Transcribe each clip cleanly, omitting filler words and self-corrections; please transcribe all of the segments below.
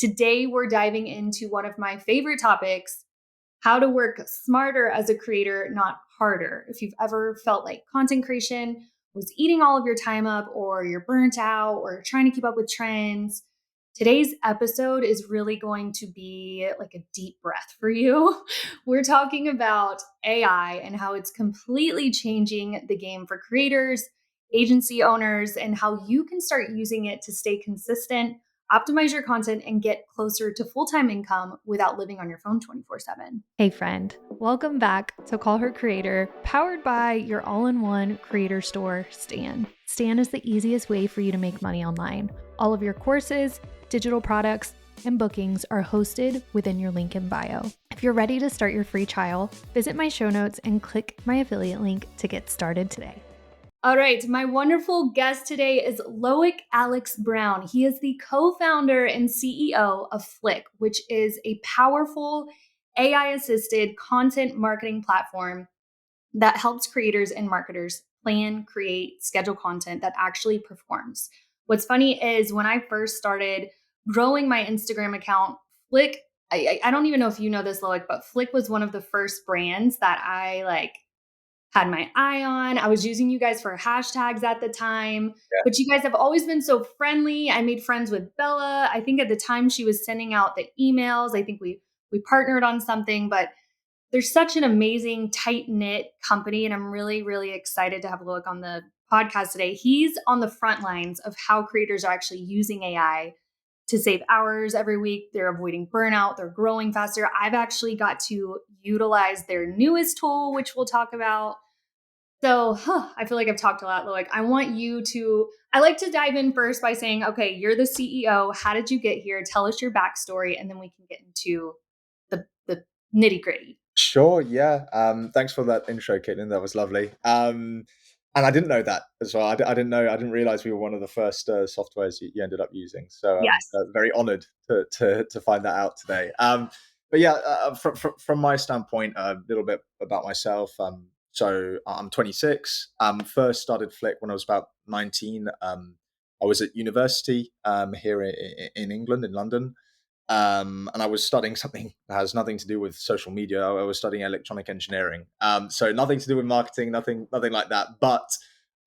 Today, we're diving into one of my favorite topics, how to work smarter as a creator, not harder. If you've ever felt like content creation was eating all of your time up, or you're burnt out, or trying to keep up with trends, today's episode is really going to be like a deep breath for you. We're talking about AI and how it's completely changing the game for creators, agency owners, and how you can start using it to stay consistent, optimize your content, and get closer to full-time income without living on your phone 24/7. Hey friend, welcome back to Call Her Creator, powered by your all-in-one creator store, Stan. Stan is the easiest way for you to make money online. All of your courses, digital products, and bookings are hosted within your link in bio. If you're ready to start your free trial, visit my show notes and click my affiliate link to get started today. All right, my wonderful guest today is Loic Alex Brown. He is the co-founder and CEO of Flick, which is a powerful AI-assisted content marketing platform that helps creators and marketers plan, create, schedule content that actually performs. What's funny is when I first started growing my Instagram account, Flick, I don't even know if you know this, Loic, but Flick was one of the first brands that I had my eye on. I was using you guys for hashtags at the time, but you guys have always been so friendly. I made friends with Bella. I think at the time she was sending out the emails. I think we partnered on something, but there's such an amazing tight-knit company, and I'm really, really excited to have Loic on the podcast today. He's on the front lines of how creators are actually using AI to save hours every week. They're avoiding burnout. They're growing faster. I've actually got to utilize their newest tool, which we'll talk about. So I feel like I've talked a lot, Loic. I like to dive in first by saying, okay, you're the CEO. How did you get here? Tell us your backstory, and then we can get into the nitty gritty. Sure, yeah. Thanks for that intro, Katelyn. That was lovely. And I didn't know that as well. I didn't know. I didn't realize we were one of the first softwares you ended up using. So Yes. very honoured to find that out today. But yeah, from my standpoint, a little bit about myself. So I'm 26. First started Flick when I was about 19. I was at university here in England, in London. And I was studying something that has nothing to do with social media. I was studying electronic engineering, so nothing to do with marketing, nothing like that. But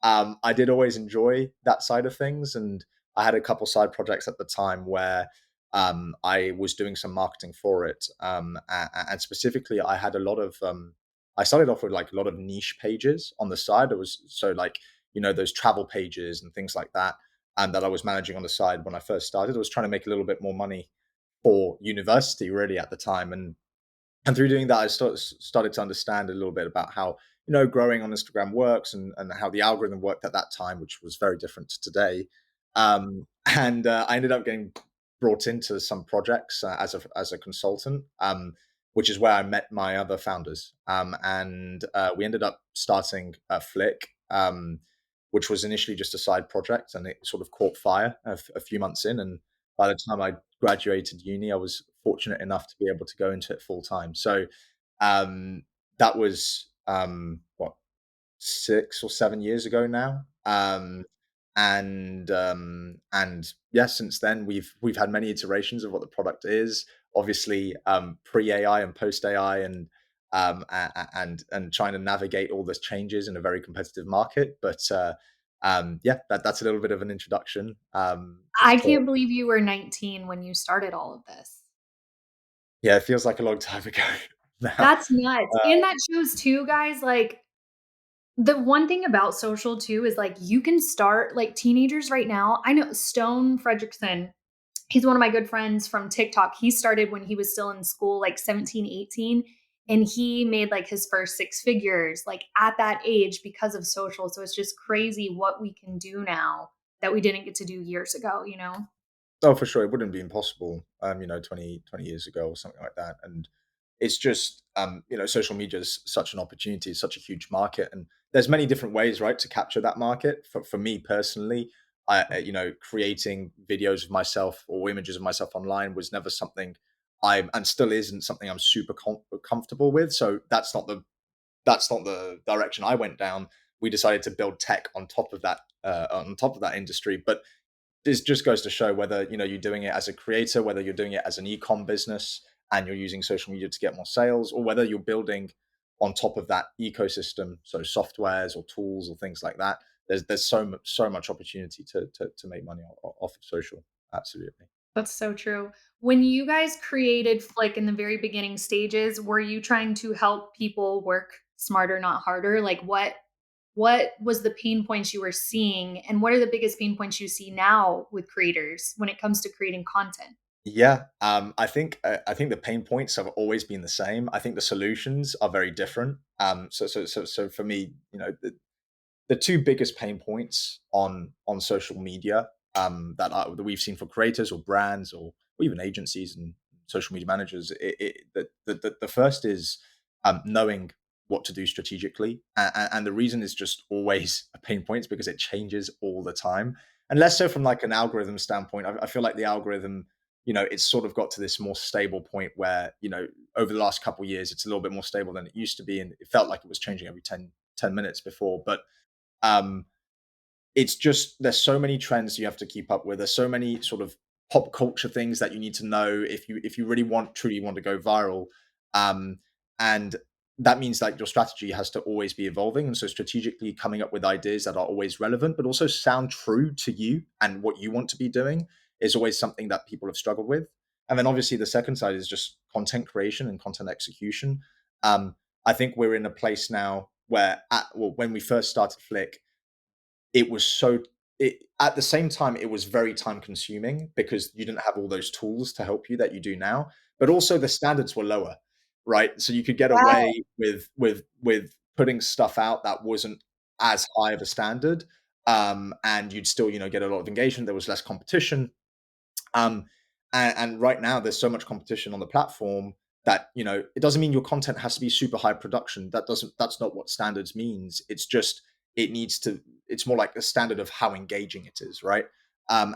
I did always enjoy that side of things, and I had a couple side projects at the time where I was doing some marketing for it, and specifically, I had a lot of. I started off with like a lot of niche pages on the side. It was so like those travel pages and things like that, and that I was managing on the side when I first started. I was trying to make a little bit more money for university really at the time, and through doing that I started to understand a little bit about how growing on Instagram works, and how the algorithm worked at that time, which was very different to today. And I ended up getting brought into some projects as a consultant, which is where I met my other founders, and we ended up starting Flick, which was initially just a side project, and it sort of caught fire a few months in. And by the time I graduated uni, I was fortunate enough to be able to go into it full time. So that was what, 6 or 7 years ago now. And yeah, since then we've had many iterations of what the product is. Obviously, pre AI and post AI, and trying to navigate all those changes in a very competitive market. But yeah, that's a little bit of an introduction. I Just to, can't believe you were 19 when you started all of this. yeah, it feels like a long time ago now. That's nuts. And that shows too, guys, like the one thing about social too is like you can start like teenagers right now. I know Stone Fredrickson, he's one of my good friends from TikTok. He started when he was still in school, like 17, 18, and he made like his first six figures like at that age because of social. So it's just crazy what we can do now that we didn't get to do years ago. Oh, for sure. It wouldn't be impossible, 20 years ago or something like that. And it's just, social media is such an opportunity, it's such a huge market. And there's many different ways, right, to capture that market. For me personally, creating videos of myself or images of myself online was never something and still isn't something I'm super comfortable with. So that's not the direction I went down. We decided to build tech on top of that industry. But this just goes to show whether you're doing it as a creator, whether you're doing it as an e-com business and you're using social media to get more sales, or whether you're building on top of that ecosystem, so softwares or tools or things like that. There's so much opportunity to make money off of social. Absolutely. That's so true. When you guys created Flick in the very beginning stages, were you trying to help people work smarter, not harder? Like what was the pain points you were seeing, and what are the biggest pain points you see now with creators when it comes to creating content? Yeah, I think the pain points have always been the same. I think the solutions are very different. So for me, the two biggest pain points on social media, that we've seen for creators or brands or even agencies and social media managers, the first is knowing what to do strategically, and the reason is just always a pain point is because it changes all the time, and less so from like an algorithm standpoint. I feel like the algorithm, it's sort of got to this more stable point where, over the last couple of years it's a little bit more stable than it used to be, and it felt like it was changing every ten minutes before. But um, it's just, there's so many trends you have to keep up with. There's so many sort of pop culture things that you need to know if you really truly want to go viral. Um, and that means that your strategy has to always be evolving. And so strategically coming up with ideas that are always relevant, but also sound true to you and what you want to be doing is always something that people have struggled with. And then obviously the second side is just content creation and content execution. Um, I think we're in a place now where, when we first started Flick, it was at the same time, it was very time consuming because you didn't have all those tools to help you that you do now, but also the standards were lower, right? So you could get Wow. away with putting stuff out that wasn't as high of a standard, and you'd still, get a lot of engagement. There was less competition, um, and right now, there's so much competition on the platform that, it doesn't mean your content has to be super high production. That's not what standards means. It's just, it needs to. It's more like a standard of how engaging it is, right? And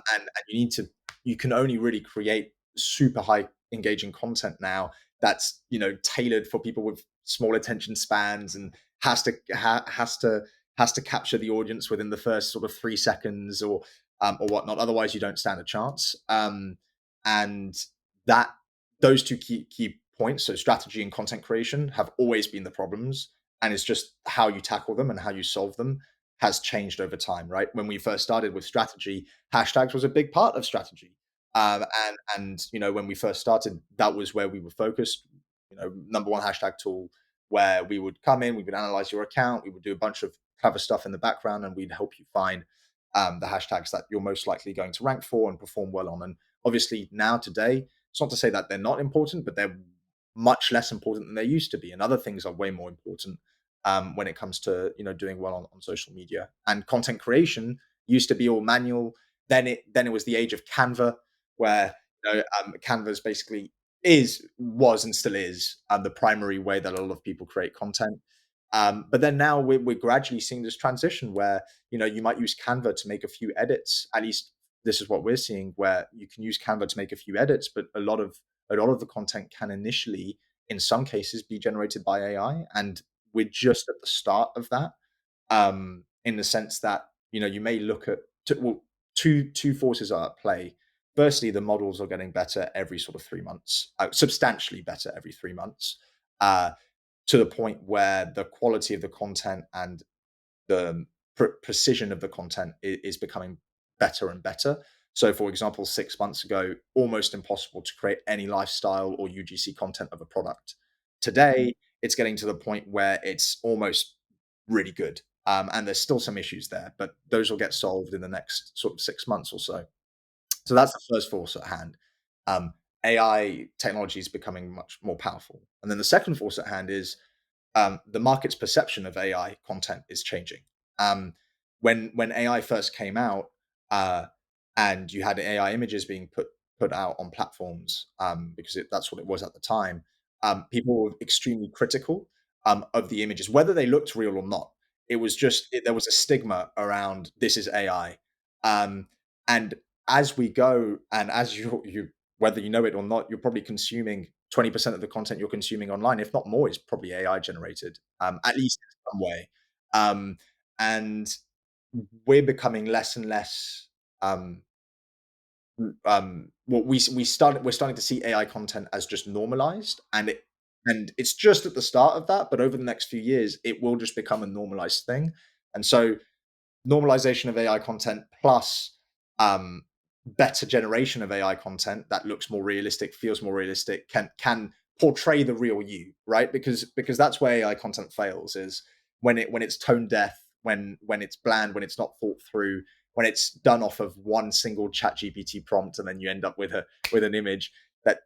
you can only really create super high engaging content now that's, tailored for people with small attention spans, and has to capture the audience within the first sort of 3 seconds, or whatnot. Otherwise, you don't stand a chance. And that those two key points, so strategy and content creation, have always been the problems, and it's just how you tackle them and how you solve them has changed over time. Right? When we first started with strategy, hashtags was a big part of strategy. And when we first started, that was where we were focused. Number one hashtag tool, where we would come in, we would analyze your account, we would do a bunch of clever stuff in the background, and we'd help you find the hashtags that you're most likely going to rank for and perform well on. And obviously, now today, it's not to say that they're not important, but they're much less important than they used to be. And other things are way more important, when it comes to, doing well on social media. And content creation used to be all manual. Then it was the age of Canva, where, Canva's basically was and still is, the primary way that a lot of people create content. But then now we're gradually seeing this transition where, you might use Canva to make a few edits. At least this is what we're seeing, where you can use Canva to make a few edits, but a lot of the content can initially, in some cases, be generated by AI, and we're just at the start of that. In the sense that, you may look at two forces are at play. Firstly, the models are getting better every sort of 3 months, substantially better every 3 months. Uh, to the point where the quality of the content and the precision of the content is becoming better and better. So, for example, 6 months ago, almost impossible to create any lifestyle or UGC content of a product. Today, it's getting to the point where it's almost really good. And there's still some issues there, but those will get solved in the next sort of 6 months or so. So that's the first force at hand. AI technology is becoming much more powerful. And then the second force at hand is, the market's perception of AI content is changing. Um, when AI first came out, uh, and you had AI images being put out on platforms, because that's what it was at the time, people were extremely critical, of the images, whether they looked real or not. It was just, there was a stigma around, this is AI, and as we go, and as you whether you know it or not, you're probably consuming 20% of the content you're consuming online, if not more, is probably AI generated, at least in some way. And we're becoming less and less, um, we're starting to see AI content as just normalized, and it's just at the start of that. But over the next few years, it will just become a normalized thing. And so normalization of AI content plus um, better generation of AI content that looks more realistic, feels more realistic, can portray the real you, right? Because that's where AI content fails is when it's tone deaf, when it's bland, when it's not thought through, when it's done off of one single chat GPT prompt and then you end up with an image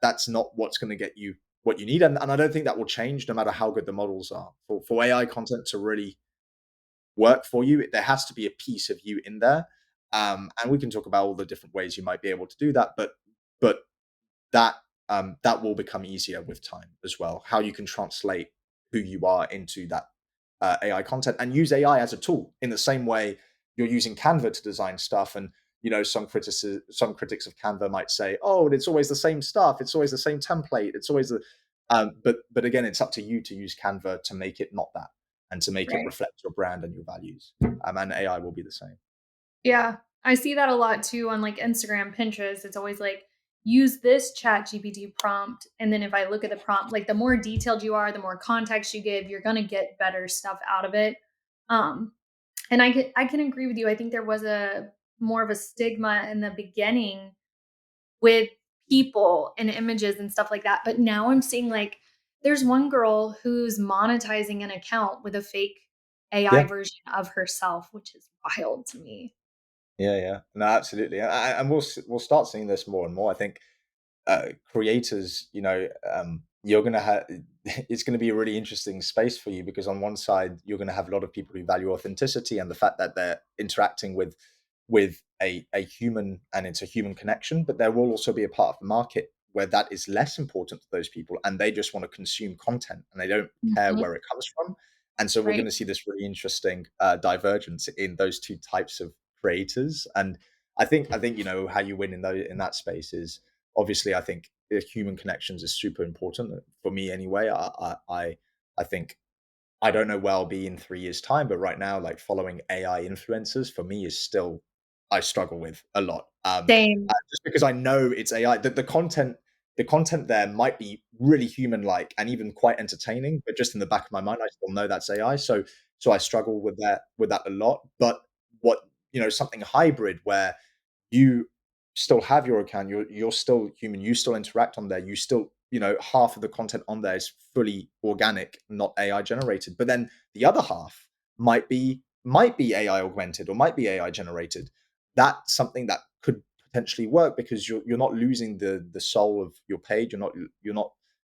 that's not what's going to get you what you need. And I don't think that will change no matter how good the models are. For AI content to really work for you, there has to be a piece of you in there. And we can talk about all the different ways you might be able to do that, but that that will become easier with time as well. How you can translate who you are into that AI content and use AI as a tool in the same way you're using Canva to design stuff. And some critics of Canva might say, "Oh, it's always the same stuff. It's always the same template. It's always the." But again, it's up to you to use Canva to make it not that, and to make it Right. reflect your brand and your values. And AI will be the same. Yeah, I see that a lot too on like Instagram, Pinterest. It's always like use this chat GPT prompt. And then if I look at the prompt, like the more detailed you are, the more context you give, you're gonna get better stuff out of it. Um, and I can agree with you. I think there was a more of a stigma in the beginning with people and images and stuff like that. But now I'm seeing like there's one girl who's monetizing an account with a fake AI Yeah, version of herself, which is wild to me. yeah, yeah. No, absolutely. And we'll start seeing this more and more. I think creators, you're going to have it's going to be a really interesting space for you because on one side you're going to have a lot of people who value authenticity and the fact that they're interacting with a human and it's a human connection, but there will also be a part of the market where that is less important to those people and they just want to consume content and they don't care Mhm. where it comes from. And so we're going Right. to see this really interesting divergence in those two types of creators. And I think how you win in that space is obviously I think human connections is super important for me anyway. I think I don't know where I'll be in 3 years' time, but right now, like following AI influencers for me is still I struggle with a lot. Same. Just because I know it's AI. The content there might be really human-like and even quite entertaining, but just in the back of my mind, I still know that's AI. So I struggle with that a lot. But something hybrid where you still have your account, you're still human, you still interact on there, you still, half of the content on there is fully organic, not AI generated. But then the other half might be AI augmented or might be AI generated. That's something that could potentially work because you're not losing the soul of your page.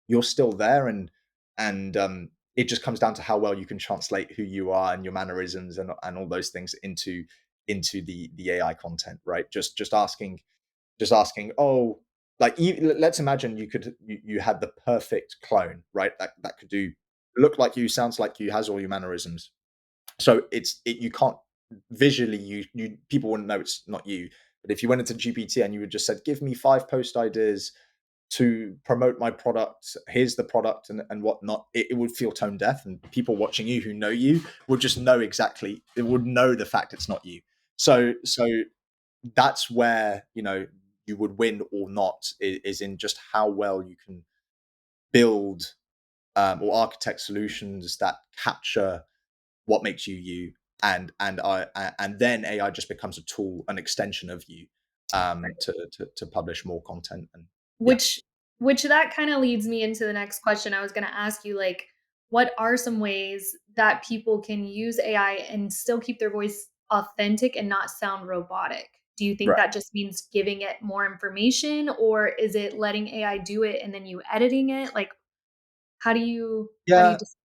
You're still there and it just comes down to how well you can translate who you are and your mannerisms and all those things into the AI content, right? Just asking, oh, like let's imagine you had the perfect clone, right? That could do look like you, sounds like you, has all your mannerisms. So you can't visually you people wouldn't know it's not you. But if you went into GPT and you would just said, give me 5 post ideas to promote my product, here's the product and whatnot, it would feel tone deaf, and people watching you who know you would just know exactly, it would know the fact it's not you. So that's where you would win or not is in just how well you can build or architect solutions that capture what makes you you, and then AI just becomes a tool, an extension of you, to publish more content. And yeah. Which which that kinda leads me into the next question I was gonna ask you, like, what are some ways that people can use AI and still keep their voice authentic and not sound robotic? Do you think Right. that just means giving it more information, or is it letting AI do it and then you editing it? Like, how do you Yeah. just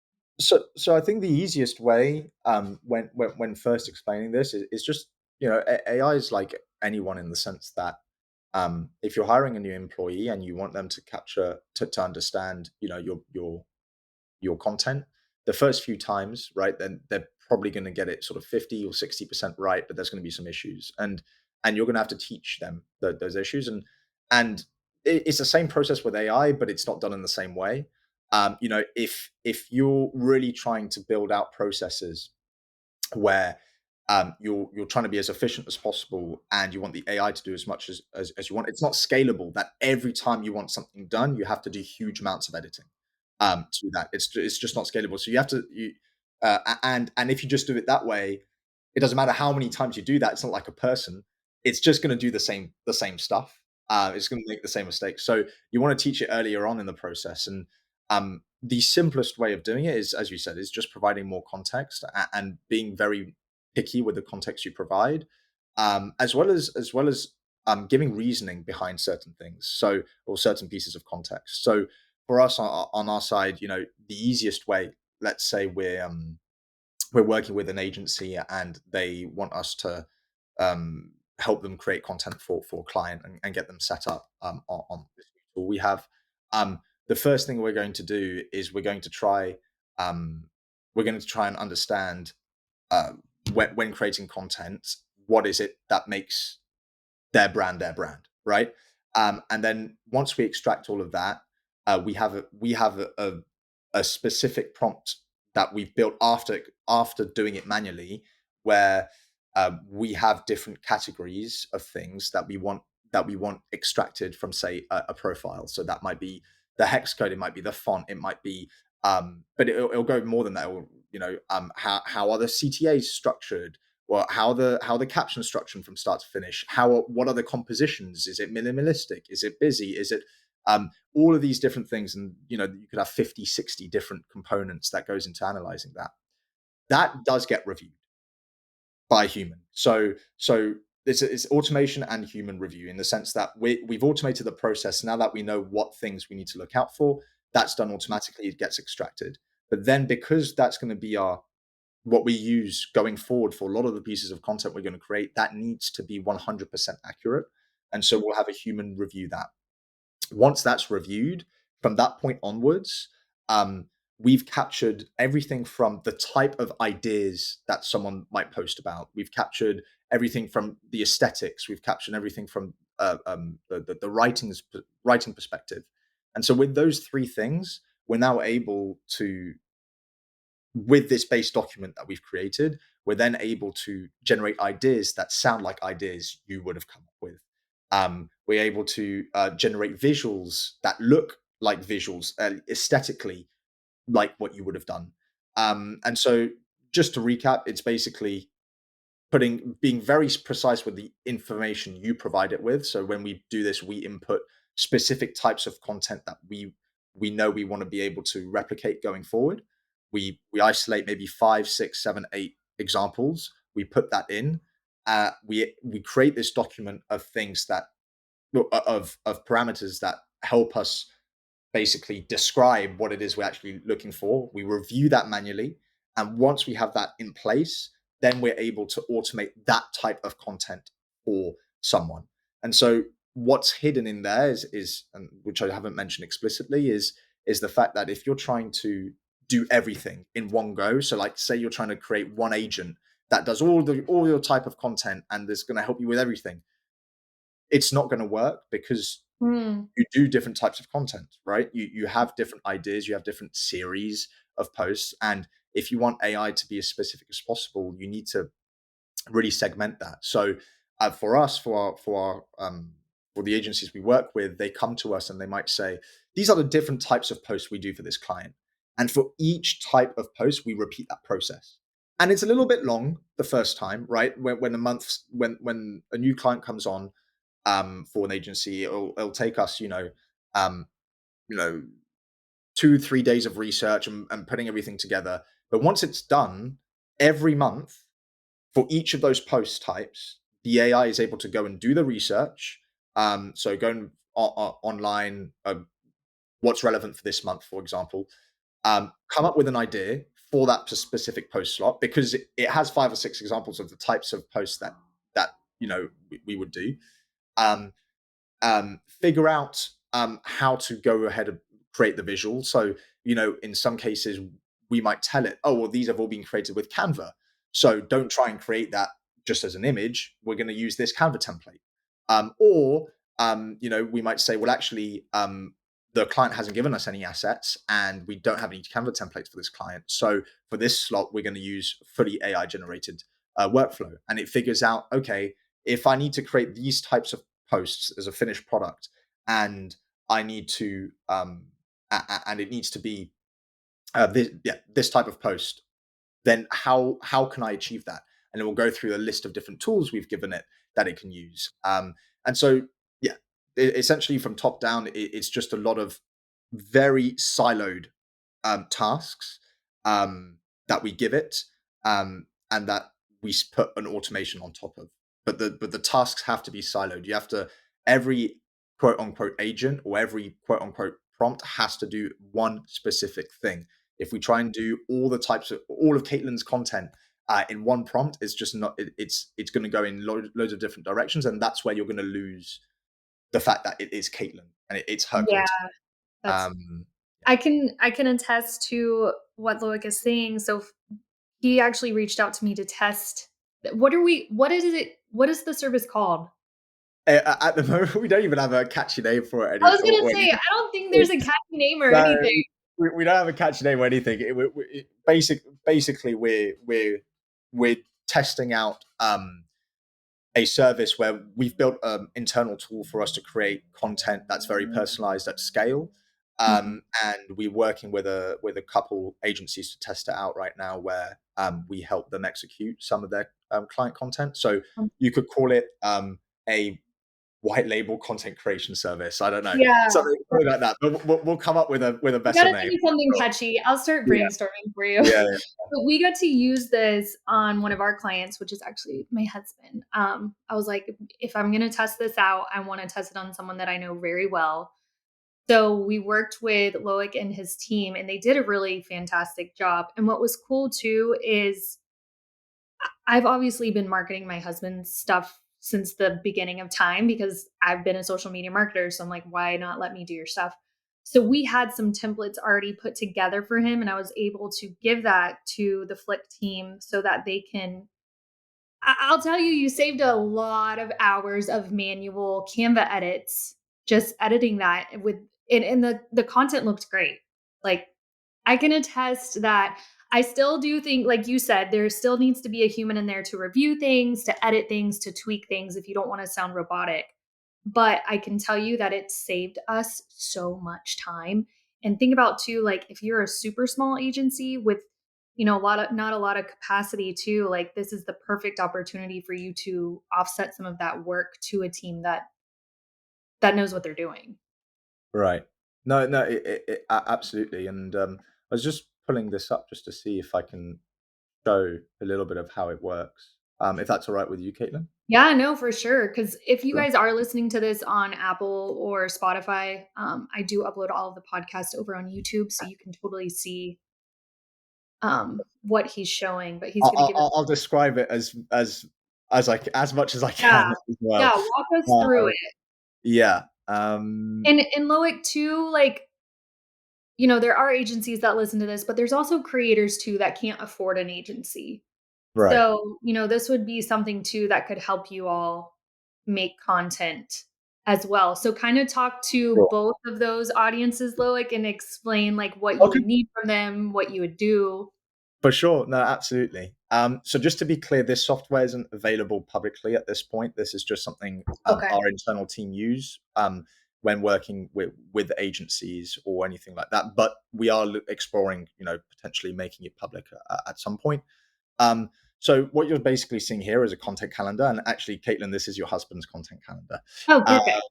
So I think the easiest way, when first explaining this, is just AI is like anyone in the sense that if you're hiring a new employee and you want them to capture to understand your content the first few times, right, then they're probably going to get it sort of 50 or 60% right, but there's going to be some issues, and you're going to have to teach them those issues. And it's the same process with AI, but it's not done in the same way. If you're really trying to build out processes where you're trying to be as efficient as possible, and you want the AI to do as much as you want. It's not scalable that every time you want something done, you have to do huge amounts of editing to that. It's just not scalable. So you have to and if you just do it that way, it doesn't matter how many times you do that. It's not like a person. It's just going to do the same stuff. It's going to make the same mistakes. So you want to teach it earlier on in the process. And the simplest way of doing it is, as you said, is just providing more context and being very picky with the context you provide, as well as giving reasoning behind certain things. So, or certain pieces of context. So for us on our side, the easiest way, let's say we're working with an agency and they want us to help them create content for a client and get them set up on this tool we have. The first thing we're going to do is um, we're going to try and understand uh, when creating content, what is it that makes their brand, right? And then once we extract all of that, we have a specific prompt that we've built after doing it manually, where we have different categories of things that we want extracted from, say, a profile. So that might be the hex code, it might be the font, it might be, but it'll go more than that. How are the CTAs structured? Well, how the caption structured from start to finish? What are the compositions? Is it minimalistic? Is it busy? Is it all of these different things? And you could have 50, 60 different components that goes into analyzing that. That does get reviewed by a human. So it's automation and human review, in the sense that we've automated the process. Now that we know what things we need to look out for, that's done automatically. It gets extracted. But then, because that's going to be our what we use going forward for a lot of the pieces of content we're going to create, that needs to be 100% accurate. And so we'll have a human review that. Once that's reviewed, from that point onwards, um, we've captured everything from the type of ideas that someone might post about. We've captured everything from the aesthetics. We've captured everything from the writing perspective. And so with those three things, we're now able to, with this base document that we've created, we're then able to generate ideas that sound like ideas you would have come up with. We're able to generate visuals that look like visuals, aesthetically like what you would have done. And so, just to recap, it's basically being very precise with the information you provide it with. So when we do this, we input specific types of content that we know we want to be able to replicate going forward. We isolate maybe 5, 6, 7, 8 examples. We put that in. We create this document of things that of parameters that help us basically describe what it is we're actually looking for. We review that manually. And once we have that in place, then we're able to automate that type of content for someone. And so what's hidden in there is and which I haven't mentioned explicitly, is the fact that if you're trying to do everything in one go, so like say you're trying to create one agent that does all your type of content and is going to help you with everything, it's not going to work, because Hmm. you do different types of content, right? You have different ideas, you have different series of posts, and if you want AI to be as specific as possible, you need to really segment that. So for us, for the agencies we work with, they come to us and they might say, these are the different types of posts we do for this client, and for each type of post, we repeat that process. And it's a little bit long the first time, right? When a new client comes on, for an agency, it'll take us, um, you know, 2, 3 days of research and putting everything together. But once it's done, every month for each of those post types, the AI is able to go and do the research. So going online, what's relevant for this month, for example, come up with an idea for that specific post slot, because it has 5 or 6 examples of the types of posts that we would do. Um, Figure out how to go ahead and create the visual. So, in some cases, we might tell it, oh, well, these have all been created with Canva. So don't try and create that just as an image. We're going to use this Canva template. Or we might say, well, actually, the client hasn't given us any assets and we don't have any Canva templates for this client. So for this slot, we're going to use fully AI generated workflow, and it figures out, okay, if I need to create these types of posts as a finished product, and I need to and it needs to be this type of post, then how can I achieve that? And it will go through a list of different tools we've given it that it can use. And so, yeah, essentially from top down, it's just a lot of very siloed tasks that we give it, and that we put an automation on top of. But the tasks have to be siloed. You have to every quote unquote agent or every quote unquote prompt has to do one specific thing. If we try and do all of Katelyn's content in one prompt, it's just not. It's going to go in loads of different directions, and that's where you're going to lose the fact that it is Katelyn and it's her Yeah, content. that's Um, I can attest to what Loic is saying. So he actually reached out to me to test what is the service called? at the moment, we don't even have a catchy name for it. I was gonna say, I don't think there's a catchy name or No, anything. we don't have a catchy name or anything. Basically, we're testing out a service where we've built an internal tool for us to create content that's very personalized at scale. Mhm. And we're working with a couple agencies to test it out right now, where we help them execute some of their client content. So you could call it a white label content creation service. I don't know, Yeah. something like that. But we'll come up with a You better gotta name. think of something catchy. I'll start Yeah, brainstorming for you. yeah, But we got to use this on one of our clients, which is actually my husband. I was like, if I'm gonna test this out, I want to test it on someone that I know very well. So we worked with Loic and his team, and they did a really fantastic job. And what was cool too is I've obviously been marketing my husband's stuff since the beginning of time because I've been a social media marketer. So I'm like, why not let me do your stuff? So we had some templates already put together for him, and I was able to give that to the Flick team so that they can. I'll tell you, you saved a lot of hours of manual Canva edits just editing that with and the content looked great. Like I can attest that I still do think, like you said, there still needs to be a human in there to review things, to edit things, to tweak things if you don't want to sound robotic. But I can tell you that it saved us so much time. And think about too, like if you're a super small agency with, a lot of not a lot of capacity too, like this is the perfect opportunity for you to offset some of that work to a team that knows what they're doing. right. No, no, absolutely. And I was just pulling this up just to see if I can show a little bit of how it works. If that's all right with you, Caitlin? Yeah, no, for sure. Because if you Sure. guys are listening to this on Apple or Spotify, I do upload all of the podcasts over on YouTube, so you can totally see what he's showing. But he's going to give us, I'll describe it as much as I yeah, can as well. yeah, walk us through Uh, it. yeah. And Loic too, like there are agencies that listen to this, but there's also creators too that can't afford an agency. Right. So, this would be something too that could help you all make content as well. So kind of talk to Sure. both of those audiences, Loic, and explain like what you Okay. would need from them, what you would do. For sure. No, absolutely. So just to be clear, this software isn't available publicly at this point. This is just something Okay. our internal team use when working with agencies or anything like that. But we are exploring, potentially making it public at some point. Um, so what you're basically seeing here is a content calendar, and actually, Caitlin, this is your husband's content calendar. Oh, Uh, perfect.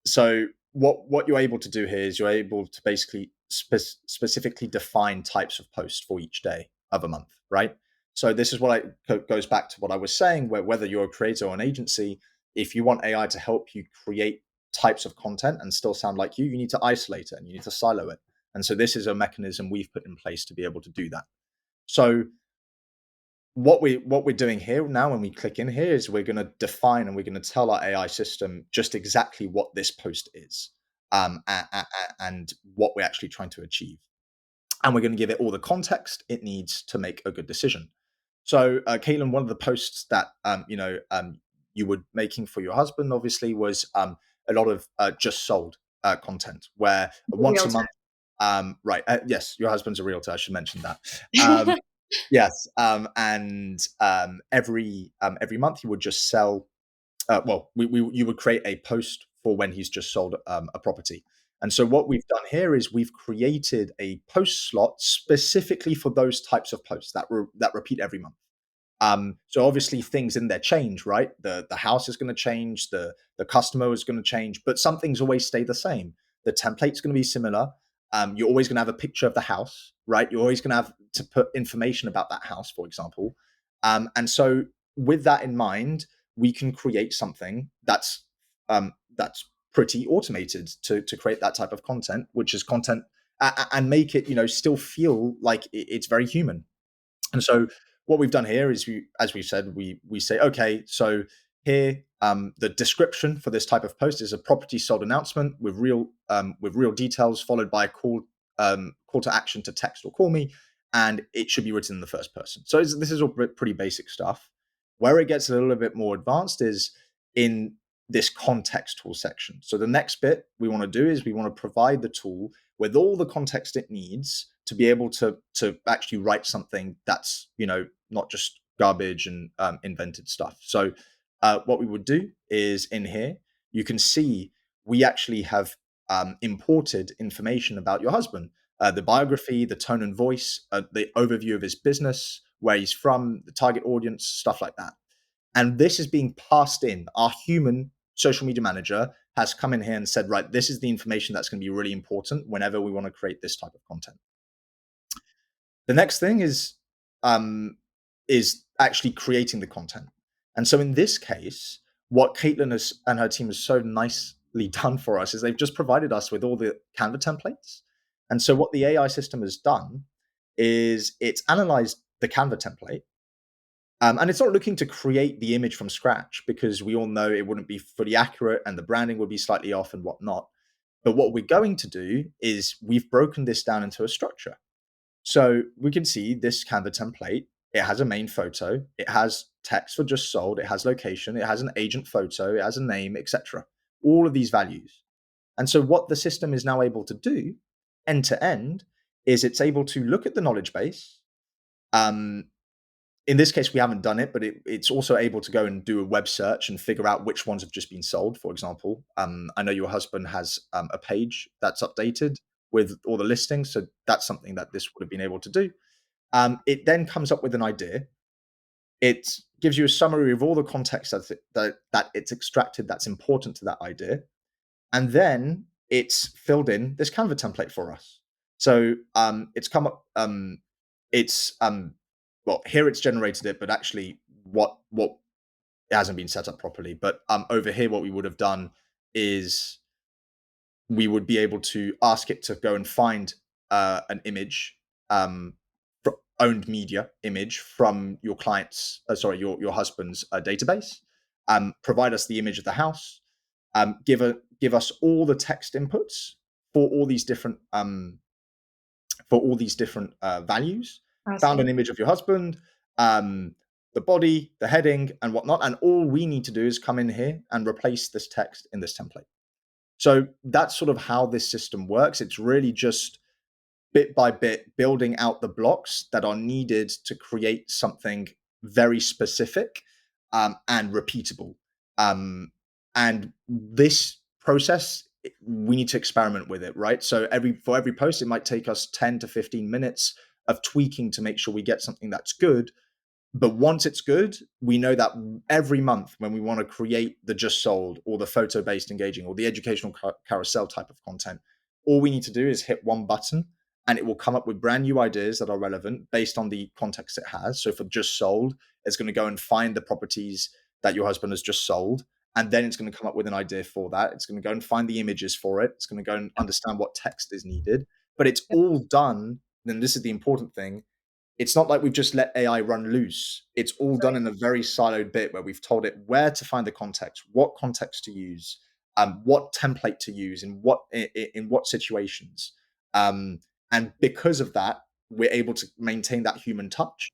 so what you're able to do here is you're able to basically specifically define types of posts for each day of a month, right? So this is what goes back to what I was saying, where whether you're a creator or an agency, if you want AI to help you create types of content and still sound like you need to isolate it and you need to silo it. And so this is a mechanism we've put in place to be able to do that. So what we're doing here now when we click in here is we're going to define and we're going to tell our AI system just exactly what this post is, and what we're actually trying to achieve. And we're going to give it all the context it needs to make a good decision. So, Caitlin, one of the posts that you were making for your husband, obviously, was a lot of just sold content, where once a Realtor. month. Right. Yes, your husband's a realtor. I should mention that. Um, Yes, every month he would just sell. Well, you would create a post for when he's just sold a property. And so what we've done here is we've created a post slot specifically for those types of posts that repeat every month. So obviously things in there change, right? The house is going to change, the customer is going to change, but some things always stay the same. The template's going to be similar. You're always going to have a picture of the house, right? You're always going to have to put information about that house, for example. And so with that in mind, we can create something that's pretty automated to create that type of content, which is content and make it still feel like it's very human. And so what we've done here is as we said, we say, okay, so here the description for this type of post is a property sold announcement with real details, followed by a call to action to text or call me, and it should be written in the first person. So this is all pretty basic stuff. Where it gets a little bit more advanced is in this context tool section. So the next bit we want to do is we want to provide the tool with all the context it needs to be able to actually write something that's not just garbage and invented stuff. So what we would do is in here you can see we actually have imported information about your husband, the biography, the tone and voice, the overview of his business, where he's from, the target audience, stuff like that. And this is being passed in. Our human social media manager has come in here and said, right, this is the information that's going to be really important whenever we want to create this type of content. The next thing is actually creating the content. And so in this case, what Katelyn and her team has so nicely done for us is they've just provided us with all the Canva templates. And so what the AI system has done is it's analyzed the Canva template. And it's not looking to create the image from scratch because we all know it wouldn't be fully accurate and the branding would be slightly off and whatnot. But what we're going to do is we've broken this down into a structure. So we can see this Canva template. It has a main photo. It has text for just sold. It has location. It has an agent photo. It has a name, etc. All of these values. And so what the system is now able to do end to end is it's able to look at the knowledge base. In this case, we haven't done it, but it's also able to go and do a web search and figure out which ones have just been sold. For example, I know your husband has a page that's updated with all the listings, so that's something that this would have been able to do. It then comes up with an idea. It gives you a summary of all the context that it's extracted that's important to that idea, and then it's filled in this Canva template for us. So it's come up. It's well, here it's generated it, but actually what it hasn't been set up properly. But over here, what we would have done is we would be able to ask it to go and find an image, owned media image from your client's, your husband's database, provide us the image of the house, give us all the text inputs for all these different values, found Awesome. an image of your husband, the body, the heading, and whatnot. And all we need to do is come in here and replace this text in this template. So that's sort of how this system works. It's really just bit by bit building out the blocks that are needed to create something very specific and repeatable. And this process, we need to experiment with it, right? So for every post, it might take us 10 to 15 minutes of tweaking to make sure we get something that's good. But once it's good, we know that every month when we want to create the just sold or the photo based engaging or the educational carousel type of content, all we need to do is hit one button and it will come up with brand new ideas that are relevant based on the context it has. So for just sold, it's going to go and find the properties that your husband has just sold. And then it's going to come up with an idea for that. It's going to go and find the images for it. It's going to go and understand what text is needed. But it's all done. And this is the important thing, it's not like we've just let AI run loose. It's all done in a very siloed bit where we've told it where to find the context, what context to use, what template to use, in what situations. And because of that, we're able to maintain that human touch.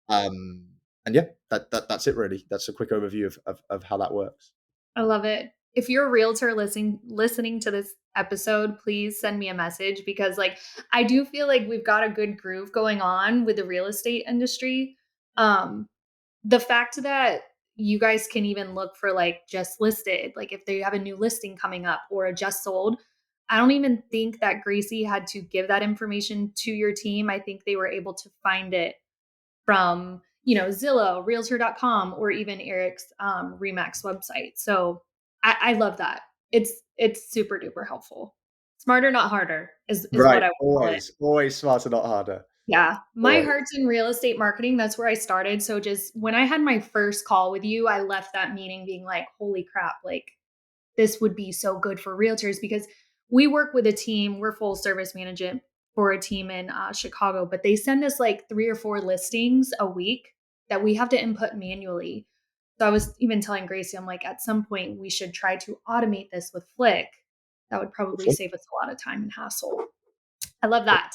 And yeah, that's it really. That's a quick overview of how that works. I love it. if you're a realtor listening to this episode, please send me a message, because like I do feel like we've got a good groove going on with the real estate industry. Um, the fact that you guys can even look for like just listed, like if they have a new listing coming up or a just sold. I don't even think that Gracie had to give that information to your team. I think they were able to find it from, Zillow, realtor.com, or even Eric's Remax website. So I love that. It's super duper helpful. Smarter, not harder is what Right. I would call it. Always smarter, not harder. Yeah. My Always. heart's in real estate marketing. That's where I started. So just when I had my first call with you, I left that meeting being like, holy crap, like this would be so good for realtors, because we work with a team, we're full service management for a team in Chicago, but they send us like 3 or 4 listings a week that we have to input manually. So I was even telling Gracie, I'm like, at some point we should try to automate this with Flick. That would probably save us a lot of time and hassle. I love that.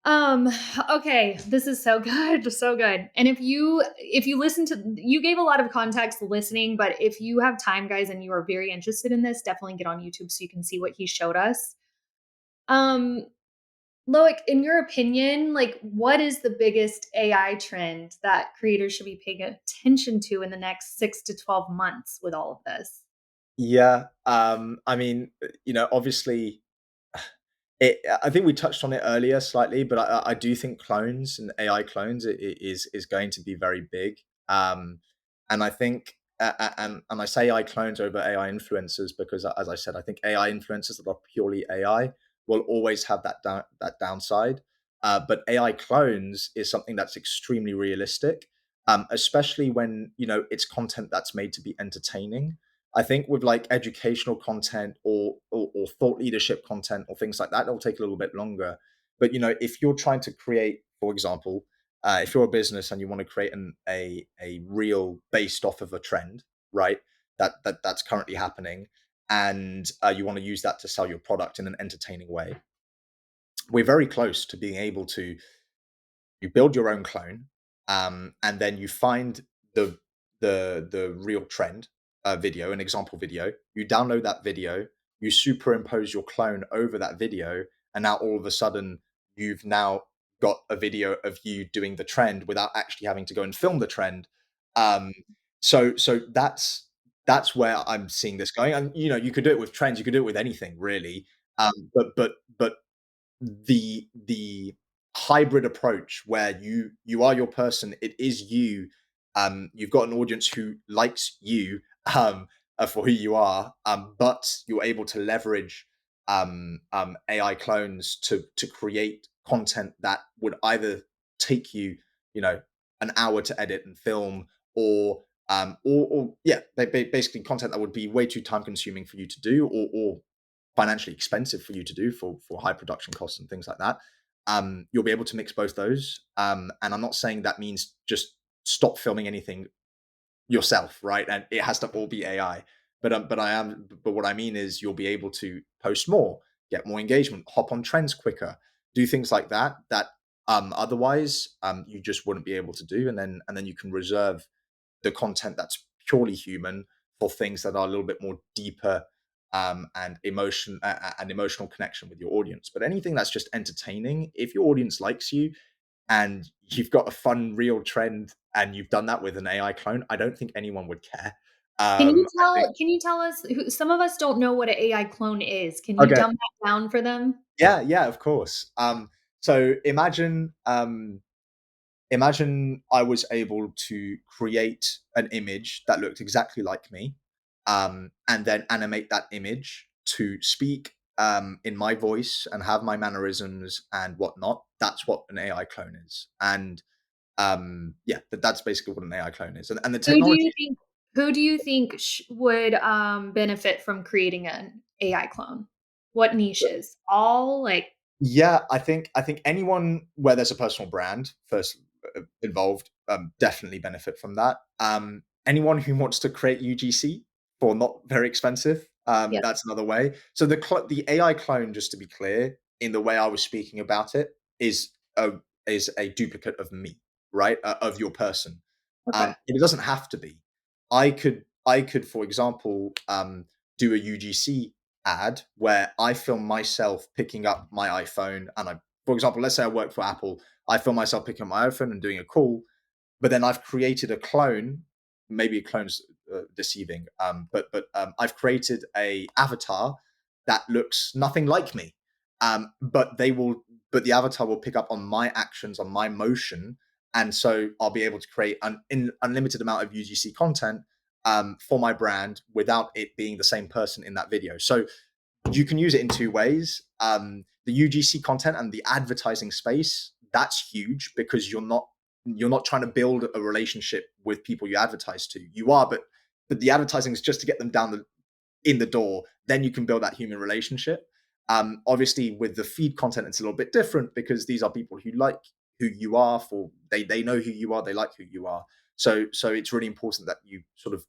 Um, okay, this is so good, so good. And if you listen to, you gave a lot of context listening, but if you have time, guys, and you are very interested in this, definitely get on YouTube so you can see what he showed us. Um, Loic, in your opinion, like what is the biggest AI trend that creators should be paying attention to in the next 6 to 12 months with all of this? Yeah. I mean, obviously, I think we touched on it earlier slightly, but I do think clones and AI clones is going to be very big. And I think, and I say AI clones over AI influencers because, as I said, I think AI influencers that are purely AI will always have that downside. But AI clones is something that's extremely realistic, especially when it's content that's made to be entertaining. I think with like educational content or thought leadership content or things like that, it'll take a little bit longer. But if you're trying to create, for example, if you're a business and you want to create a reel based off of a trend, right? That's currently happening, and you want to use that to sell your product in an entertaining way. We're very close to being able to you build your own clone, and then you find the the real trend video, an example video. You download that video, you superimpose your clone over that video, and now all of a sudden you've now got a video of you doing the trend without actually having to go and film the trend. Um, so that's where I'm seeing this going, and you could do it with trends, you could do it with anything really. But the hybrid approach where you are your person, it is you, you've got an audience who likes you, for who you are, but you're able to leverage AI clones to create content that would either take you you know an hour to edit and film, or yeah, basically content that would be way too time consuming for you to do, or financially expensive for you to do for high production costs and things like that. You'll be able to mix both those. And I'm not saying that means just stop filming anything yourself, right? And it has to all be AI. But what I mean is you'll be able to post more, get more engagement, hop on trends quicker, do things like that otherwise you just wouldn't be able to do. And then you can reserve the content that's purely human for things that are a little bit more deeper, and emotional connection with your audience. But anything that's just entertaining, if your audience likes you and you've got a fun real trend and you've done that with an AI clone, I don't think anyone would care. I think Can you tell us some of us don't know what an AI clone is. Can you okay, dumb that down for them? yeah, of course. So imagine I was able to create an image that looked exactly like me, and then animate that image to speak in my voice and have my mannerisms and whatnot. That's what an AI clone is. And yeah, that's basically what an AI clone is. And the Who do technology. you think who do you think would benefit from creating an AI clone? What niches? All like Yeah, I think anyone where there's a personal brand first involved, definitely benefit from that. Anyone who wants to create UGC for not very expensive, yeah. that's another way. So the AI clone, just to be clear, in the way I was speaking about it, is a duplicate of me, right? Of your person. Okay. It doesn't have to be. I could I could, for example, do a UGC ad where I film myself picking up my iPhone, and for example, let's say I work for Apple, I film myself picking up my iPhone and doing a call, but then I've created a clone. Maybe a clone's deceiving, but I've created a avatar that looks nothing like me. But the avatar will pick up on my actions, on my motion, and so I'll be able to create an unlimited amount of UGC content for my brand without it being the same person in that video. So you can use it in two ways. The UGC content and the advertising space, that's huge because you're not trying to build a relationship with people you advertise to. You are, but the advertising is just to get them in the door. Then you can build that human relationship. Obviously, with the feed content, it's a little bit different because these are people who like who you are. They know who you are. They like who you are. So it's really important that you sort of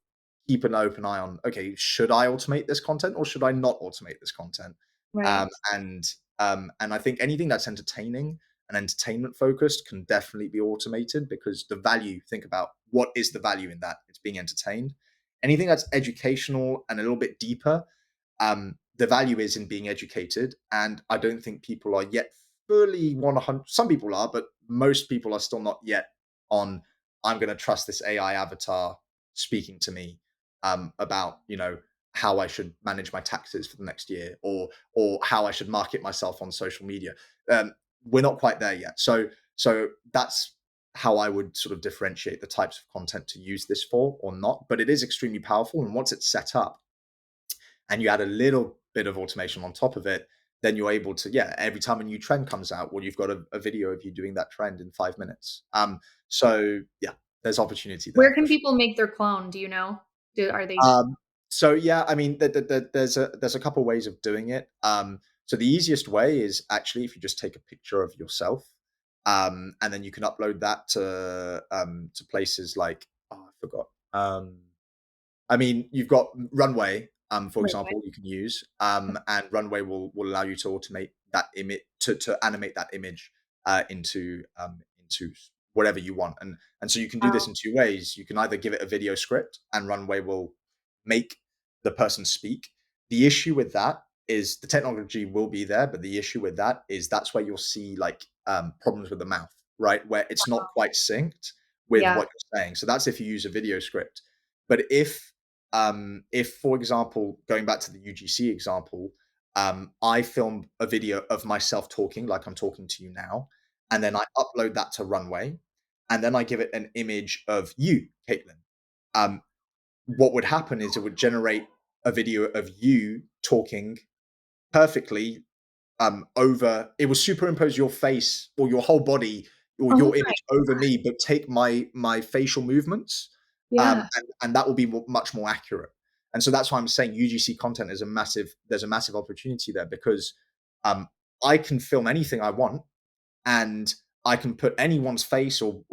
keep an open eye on, okay, should I automate this content or should I not automate this content? Right. Um, and and I think anything that's entertaining and entertainment focused can definitely be automated because the value. Think about what is the value in that? It's being entertained. Anything that's educational and a little bit deeper, the value is in being educated. And I don't think people are yet fully 100. Some people are, but most people are still not yet on. I'm going to trust this AI avatar speaking to me about how I should manage my taxes for the next year, or how I should market myself on social media. We're not quite there yet. So that's how I would sort of differentiate the types of content to use this for or not. But it is extremely powerful. And once it's set up and you add a little bit of automation on top of it, then you're able to, yeah, every time a new trend comes out, well, you've got a video of you doing that trend in 5 minutes. So yeah, there's opportunity there Where can for sure. people make their clone? Do you know? Are they So yeah, I mean, there's a couple ways of doing it. So the easiest way is actually if you just take a picture of yourself, and then you can upload that to places like, oh, I forgot. I mean, you've got Runway, for right? example, you can use, and Runway will allow you to automate that image to animate that image into whatever you want, and so you can do this Wow. in two ways. You can either give it a video script, and Runway will make the person speak. The issue with that is the technology will be there, but the issue with that is that's where you'll see like problems with the mouth, right? Where it's not quite synced with Yeah. what you're saying. So that's if you use a video script. But if for example, going back to the UGC example, I film a video of myself talking like I'm talking to you now, and then I upload that to Runway, and then I give it an image of you, Caitlin. Um, what would happen is it would generate a video of you talking perfectly over. It will superimpose your face or your whole body or Oh your my image over me, but take my facial movements, yeah. and that will be much more accurate. And so that's why I'm saying UGC content is a massive. There's a massive opportunity there because um, I can film anything I want, and I can put anyone's face or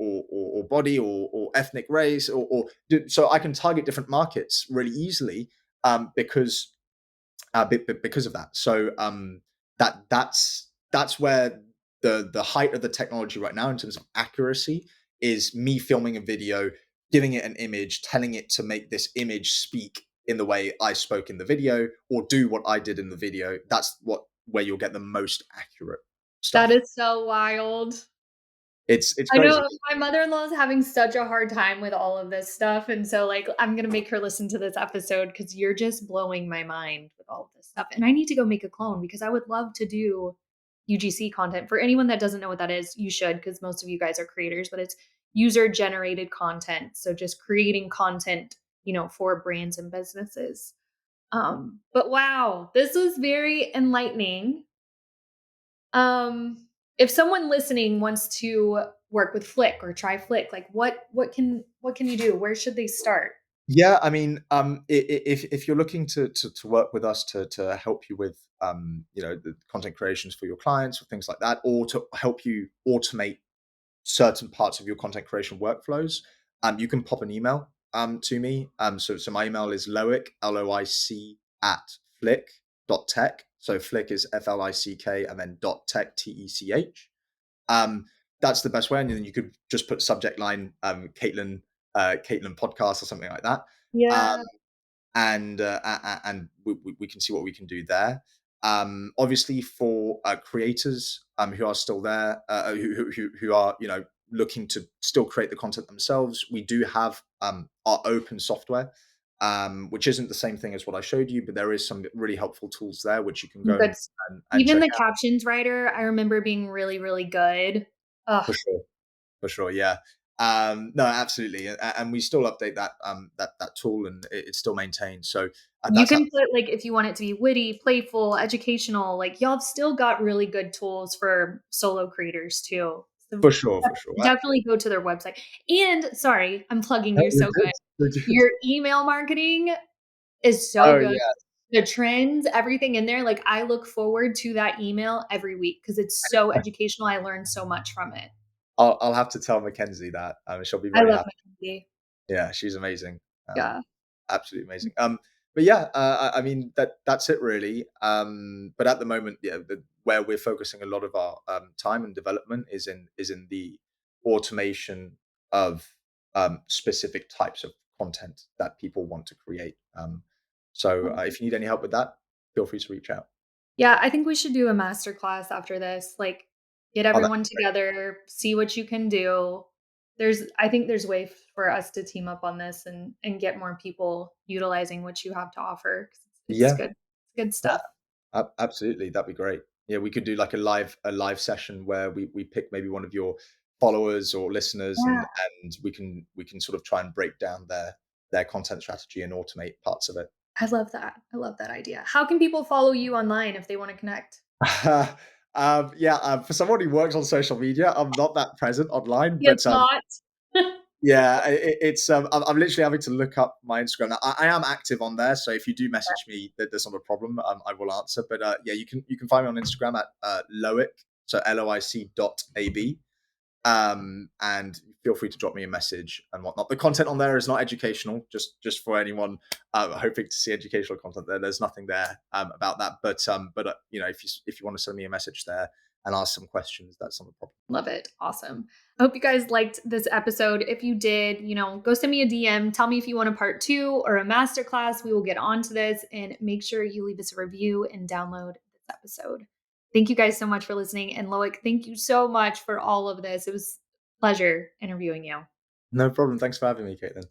body or ethnic race so I can target different markets really easily because because of that. So that's where the height of the technology right now in terms of accuracy is me filming a video, giving it an image, telling it to make this image speak in the way I spoke in the video or do what I did in the video. That's where you'll get the most accurate That stuff. is so wild. It's I crazy. know my mother-in-law is having such a hard time with all of this stuff, and so, like, I'm gonna make her listen to this episode because 'cause you're just blowing my mind with all of this stuff, and I need to go make a clone because I would love to do UGC content. For anyone that doesn't know what that is, you should because most of you guys are creators, but it's user-generated content, so just creating content, for brands and businesses. But wow, this was very enlightening. Um, if someone listening wants to work with Flick or try Flick, like what can you do? Where should they start? Yeah, I mean, if you're looking to work with us to help you with the content creations for your clients or things like that, or to help you automate certain parts of your content creation workflows, you can pop an email to me. So my email is Loic Loic at flick.tech. So Flick is FLICK and then .tech TECH. Um, that's the best way. And then you could just put subject line Caitlin podcast or something like that. Yeah. And we can see what we can do there. Obviously, for creators who are still there, who are looking to still create the content themselves, we do have our open software, which isn't the same thing as what I showed you, but there is some really helpful tools there which you can go Good. and Even check the out. captions writer, I remember being really, really good. Ugh. For sure. For sure, yeah. No, absolutely, and we still update that tool, and it's still maintained. So You that's can put, like, if you want it to be witty, playful, educational, like, y'all have still got really good tools for solo creators too. So for sure, for sure. definitely go to their website. And sorry, I'm plugging No, you you're so good. good. You're good. Your email marketing is so Oh good. yeah, The trends, everything in there, like, I look forward to that email every week because it's so educational. I learned so much from it. I'll have to tell Mackenzie that. She'll be I very love happy. Mackenzie. Yeah, she's amazing. Yeah. Absolutely amazing. But yeah, I mean that's it really. But at the moment, yeah, where we're focusing a lot of our time and development is in the automation of specific types of content that people want to create. So if you need any help with that, feel free to reach out. Yeah, I think we should do a master class after this, like, get Oh, that'd everyone be great. together, see what you can do. I think there's way for us to team up on this and get more people utilizing what you have to offer 'cause it's Yeah, good. It's good yeah, stuff. absolutely. That'd be great. Yeah, we could do like a live session where we pick maybe one of your followers or listeners, Yeah, and we can sort of try and break down their content strategy and automate parts of it. I love that. I love that idea. How can people follow you online if they wanna connect? Yeah, for someone who works on social media, I'm not that present online, Guess but not. yeah, it's I'm literally having to look up my Instagram. Now, I am active on there, so if you do message me, there's not a problem. I will answer. But yeah, you can find me on Instagram at Loic, so Loic.ab. And feel free to drop me a message and whatnot. The content on there is not educational, just for anyone hoping to see educational content there. There's nothing there about that. But if you want to send me a message there and ask some questions, that's not a problem. Love it. Awesome. I hope you guys liked this episode. If you did, go send me a DM. Tell me if you want a part 2 or a masterclass. We will get onto this and make sure you leave us a review and download this episode. Thank you guys so much for listening. And Loic, thank you so much for all of this. It was a pleasure interviewing you. No problem. Thanks for having me, Caitlin.